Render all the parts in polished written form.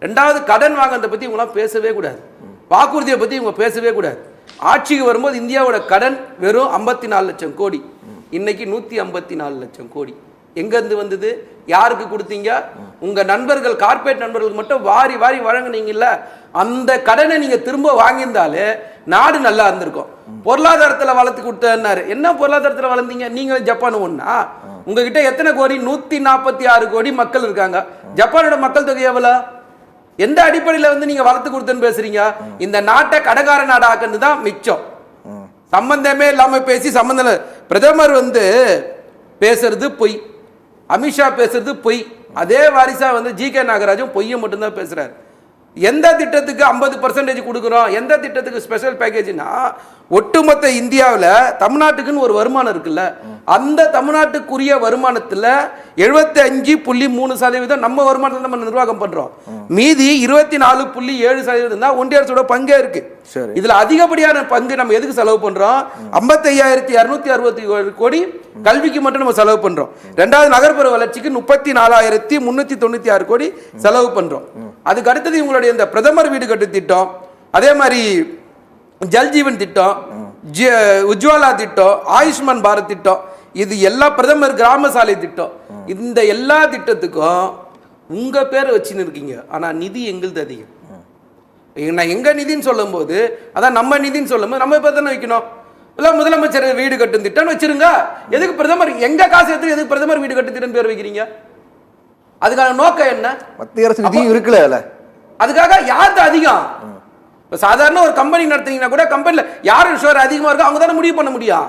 ரெண்டாவது கடன் வாங்குறதை பத்தி இவங்களாம் பேசவே கூடாது. வாக்குறுதியை பத்தி இவங்க பேசவே கூடாது. ஆட்சிக்கு வரும்போது இந்தியாவோட கடன் வெறும் 54 லட்சம் கோடி, இன்னைக்கு 154 லட்சம் கோடி. எங்க இருந்து வந்தது? யாருக்கு கொடுத்தீங்க? உங்க நண்பர்கள், கார்பரேட் நண்பர்களுக்கு மட்டும் வாரி வாரி வழங்குனீங்கல்ல, அந்த கடனை நீங்க திரும்ப வாங்கியிருந்தாலே நாடு நல்லா இருந்திருக்கும். பொருளாதாரத்தில் வளர்த்து கொடுத்தாரு. என்ன பொருளாதாரத்தில் வளர்ந்தீங்க? நீங்க ஜப்பான் ஒண்ணா? உங்ககிட்ட எத்தனை கோடி? 146 கோடி மக்கள் இருக்காங்க. ஜப்பானோட மக்கள் தொகை எவ்வளவு? எந்த அடிப்படையில் வந்து நீங்க வளர்த்து கொடுத்தேன்னு பேசுறீங்க? இந்த நாட்டை கடகார நாடாக்குன்னு தான் மிச்சம். சம்பந்தமே இல்லாம பேசி சம்பந்தம். பிரதமர் வந்து பேசுறது பொய், அமித்ஷா பேசுறது பொய், அதே வாரிசா வந்து ஜி.கே. நாகராஜும் பொய்யை மட்டும்தான் பேசுறாரு. எந்த திட்டத்துக்கு 50% கொடுக்குறோம், எந்த திட்டத்துக்கு ஸ்பெஷல் பேக்கேஜ்னா, ஒட்டுமொத்த இந்தியாவில் தமிழ்நாட்டுக்குன்னு ஒரு வருமானம் இருக்குல்ல, அந்த தமிழ்நாட்டுக்குரிய வருமானத்தில் 75.3% நம்ம வருமானத்தை நம்ம நிர்வாகம் பண்றோம். மீதி 24.7% தான் ஒன்றிய அரசோட பங்கே இருக்கு. இதுல அதிகப்படியான பங்கு நம்ம எதுக்கு செலவு பண்றோம்? 55,267 கோடி கல்விக்கு மட்டும் நம்ம செலவு பண்றோம். ரெண்டாவது நகர்ப்புற வளர்ச்சிக்கு 34,396 கோடி செலவு பண்றோம். அதுக்கு அடுத்தது இவங்களுடைய இந்த பிரதமர் வீடு கட்டு திட்டம், அதே மாதிரி ஜல்ஜீவன் திட்டம், உஜ்வாலா திட்டம், ஆயுஷ்மான் பாரத் திட்டம், இது எல்லா பிரதமர் கிராம சாலை திட்டம், இந்த எல்லா திட்டத்துக்கும் உங்க பேரை வச்சுன்னு இருக்கீங்க. ஆனா நிதி எங்களுது அதிகம். நான் எங்க நிதின்னு சொல்லும் போது, அதான் நம்ம நிதின்னு சொல்லும் போது நம்ம பேர் தானே வைக்கணும். இல்ல முதலமைச்சர் வீடு கட்டும் திட்டம்னு வச்சிருங்க. எதுக்கு பிரதமர் எங்க காசு எடுத்து எதுக்கு பிரதமர் வீடு கட்டு திட்டம் பேர் வைக்கிறீங்க? அதுக்கான நோக்கம் என்ன? மத்திய அரசு நிதி இருக்குல்ல, அதுக்காக யாருக்கு அதிகம்? சாதாரண ஒரு கம்பெனி நடத்துறீங்கன்னா கூட கம்பெனில யாரு ஷேர் அதிகமா இருக்கோ அவங்க தானே முடிவு பண்ண முடியும்.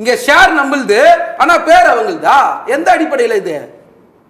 இங்க ஷேர் நம்மளுது, ஆனா பேர் அவங்களுதா? எந்த அடிப்படையில் இது?